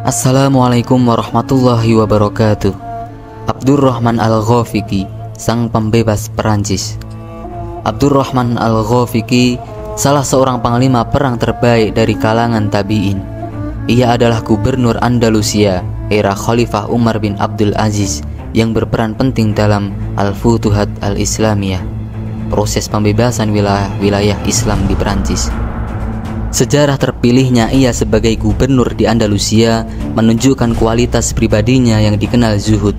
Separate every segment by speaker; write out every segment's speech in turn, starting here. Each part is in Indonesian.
Speaker 1: Assalamualaikum warahmatullahi wabarakatuh. Abdurrahman Al-Ghafiqi, sang pembebas Perancis. Abdurrahman Al-Ghafiqi salah seorang panglima perang terbaik dari kalangan tabi'in. Ia adalah gubernur Andalusia era Khalifah Umar bin Abdul Aziz yang berperan penting dalam Al-Futuhat Al-Islamiyah, proses pembebasan wilayah Islam di Perancis. Sejarah terpilihnya ia sebagai gubernur di Andalusia menunjukkan kualitas pribadinya yang dikenal zuhud.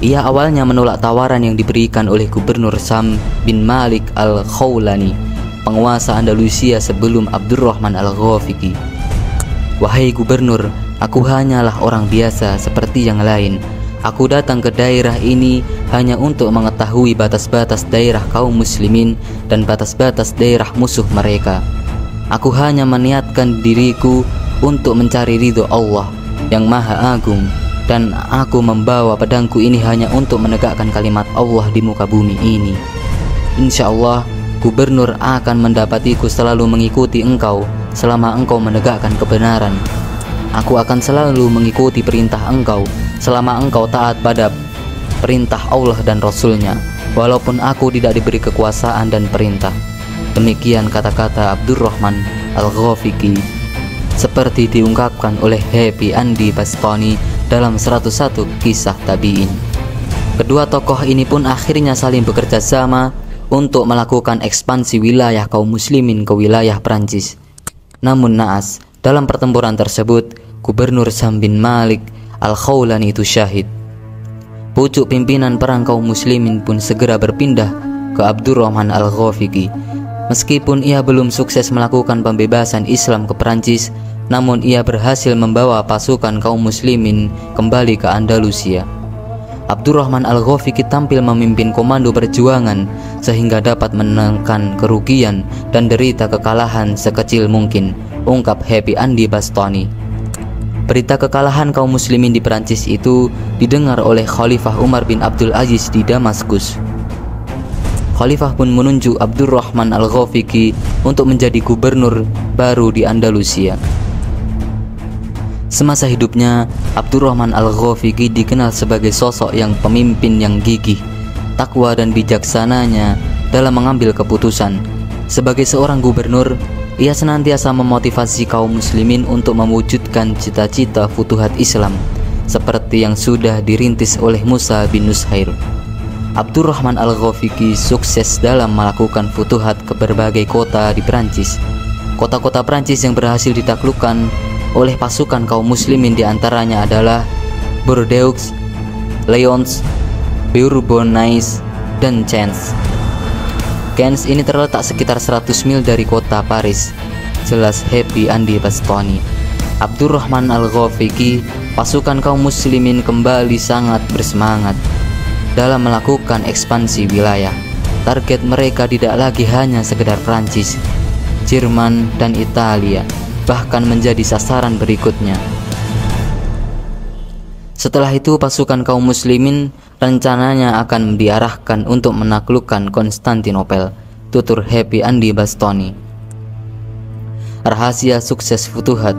Speaker 1: Ia awalnya menolak tawaran yang diberikan oleh Gubernur Sam bin Malik Al-Khawlani, penguasa Andalusia sebelum Abdurrahman Al-Ghafiqi. "Wahai gubernur, aku hanyalah orang biasa seperti yang lain. Aku datang ke daerah ini hanya untuk mengetahui batas-batas daerah kaum muslimin dan batas-batas daerah musuh mereka. Aku hanya meniatkan diriku untuk mencari ridho Allah yang Maha Agung, dan aku membawa pedangku ini hanya untuk menegakkan kalimat Allah di muka bumi ini. Insya Allah, gubernur akan mendapatiku selalu mengikuti engkau selama engkau menegakkan kebenaran. Aku akan selalu mengikuti perintah engkau selama engkau taat pada perintah Allah dan Rasulnya, walaupun aku tidak diberi kekuasaan dan perintah." Demikian kata-kata Abdurrahman Al-Ghafiqi seperti diungkapkan oleh Happy Andy Bastoni dalam 101 kisah tabi'in. Kedua tokoh ini pun akhirnya saling bekerja sama untuk melakukan ekspansi wilayah kaum muslimin ke wilayah Perancis. Namun naas, dalam pertempuran tersebut Gubernur Sam bin Malik Al-Khawlani itu syahid. Pucuk pimpinan perang kaum muslimin pun segera berpindah ke Abdurrahman Al-Ghafiqi. Meskipun ia belum sukses melakukan pembebasan Islam ke Perancis, namun ia berhasil membawa pasukan kaum muslimin kembali ke Andalusia. Abdurrahman Al-Ghafiqi tampil memimpin komando perjuangan sehingga dapat menekan kerugian dan derita kekalahan sekecil mungkin, ungkap Happy Andy Bastoni. Berita kekalahan kaum muslimin di Perancis itu didengar oleh Khalifah Umar bin Abdul Aziz di Damaskus. Khalifah pun menunjuk Abdurrahman Al-Ghafiqi untuk menjadi gubernur baru di Andalusia. Semasa hidupnya, Abdurrahman Al-Ghafiqi dikenal sebagai sosok yang pemimpin yang gigih, takwa dan bijaksananya dalam mengambil keputusan. Sebagai seorang gubernur, ia senantiasa memotivasi kaum muslimin untuk mewujudkan cita-cita futuhat Islam seperti yang sudah dirintis oleh Musa bin Nushair. Abdurrahman Al-Ghafiqi sukses dalam melakukan futuhat ke berbagai kota di Perancis. Kota-kota Perancis yang berhasil ditaklukkan oleh pasukan kaum muslimin diantaranya adalah Bordeaux, Lyons, Bourbonnais, dan Caen. Caen ini terletak sekitar 100 mil dari kota Paris, jelas Happy Andy Bastoni. Abdurrahman Al-Ghafiqi, pasukan kaum muslimin kembali sangat bersemangat dalam melakukan ekspansi wilayah. Target mereka tidak lagi hanya sekedar Prancis, Jerman, dan Italia, bahkan menjadi sasaran berikutnya. Setelah itu pasukan kaum muslimin rencananya akan diarahkan untuk menaklukkan Konstantinopel, tutur Happy Andy Bastoni. Rahasia sukses futuhat,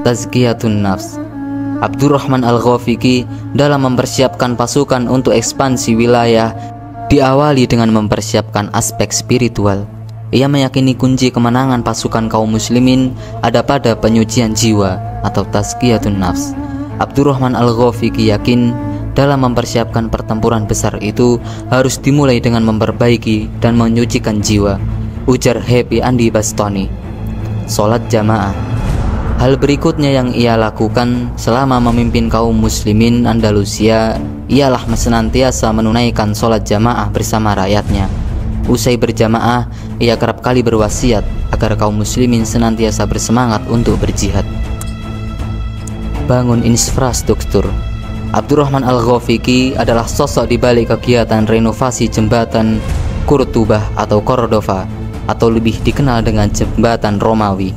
Speaker 1: tazkiyatun nafs. Abdurrahman Al-Ghafiqi dalam mempersiapkan pasukan untuk ekspansi wilayah diawali dengan mempersiapkan aspek spiritual. Ia meyakini kunci kemenangan pasukan kaum muslimin ada pada penyucian jiwa atau tazkiyatun nafs. Abdurrahman Al-Ghafiqi yakin dalam mempersiapkan pertempuran besar itu harus dimulai dengan memperbaiki dan menyucikan jiwa, ujar Happy Andy Bastoni. Salat jamaah. Hal berikutnya yang ia lakukan selama memimpin kaum muslimin Andalusia ialah senantiasa menunaikan sholat jamaah bersama rakyatnya. Usai berjamaah, ia kerap kali berwasiat agar kaum muslimin senantiasa bersemangat untuk berjihad. Bangun infrastruktur. Abdurrahman Al-Ghafiqi adalah sosok di balik kegiatan renovasi jembatan Kurtubah atau Cordova, atau lebih dikenal dengan jembatan Romawi.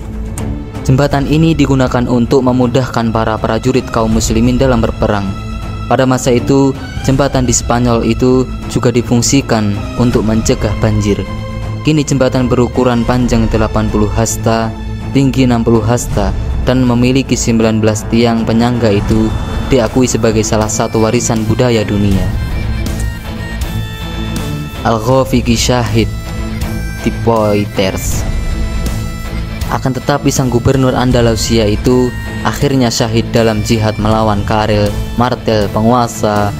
Speaker 1: Jembatan ini digunakan untuk memudahkan para prajurit kaum muslimin dalam berperang. Pada masa itu, jembatan di Spanyol itu juga difungsikan untuk mencegah banjir. Kini jembatan berukuran panjang 80 hasta, tinggi 60 hasta, dan memiliki 19 tiang penyangga itu diakui sebagai salah satu warisan budaya dunia. Al-Ghafiqi syahid di Poitiers. Akan tetapi sang gubernur Andalusia itu akhirnya syahid dalam jihad melawan Karel Martel, penguasa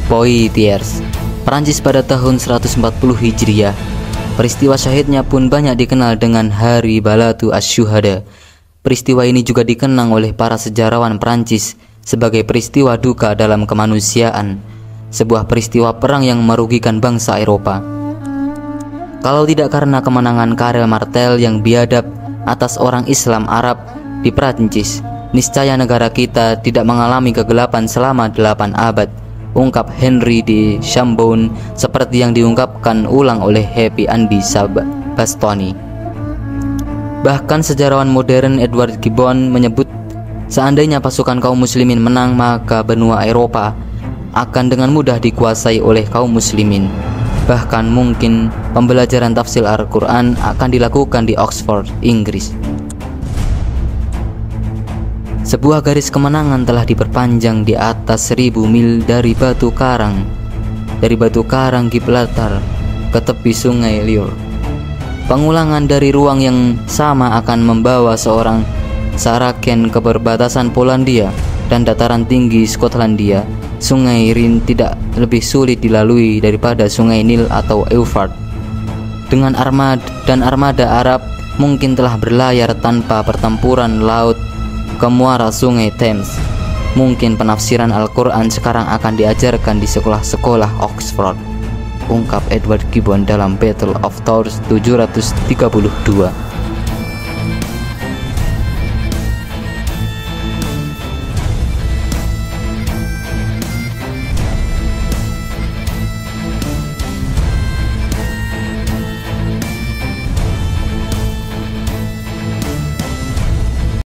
Speaker 1: Poitiers, Perancis pada tahun 140 Hijriah. Peristiwa syahidnya pun banyak dikenal dengan Hari Balatu Asy-Syuhada. Peristiwa ini juga dikenang oleh para sejarawan Perancis sebagai peristiwa duka dalam kemanusiaan, sebuah peristiwa perang yang merugikan bangsa Eropa. Kalau tidak karena kemenangan Karel Martel yang biadab atas orang Islam Arab di Perancis, niscaya negara kita tidak mengalami kegelapan selama 8 abad, ungkap Henry de Chambon seperti yang diungkapkan ulang oleh Happy Andy Bastoni. Bahkan sejarawan modern Edward Gibbon menyebut seandainya pasukan kaum muslimin menang, maka benua Eropa akan dengan mudah dikuasai oleh kaum muslimin. Bahkan mungkin pembelajaran tafsir Al-Quran akan dilakukan di Oxford, Inggris. Sebuah garis kemenangan telah diperpanjang di atas 1000 mil dari Batu Karang, Gibraltar ke tepi sungai Liur. Pengulangan dari ruang yang sama akan membawa seorang Saraken ke perbatasan Polandia dan dataran tinggi Skotlandia. Sungai Rin tidak lebih sulit dilalui daripada sungai Nil atau Eufrat. Dengan armada Arab mungkin telah berlayar tanpa pertempuran laut ke muara sungai Thames. Mungkin penafsiran Al-Quran sekarang akan diajarkan di sekolah-sekolah Oxford, ungkap Edward Gibbon dalam Battle of Tours 732.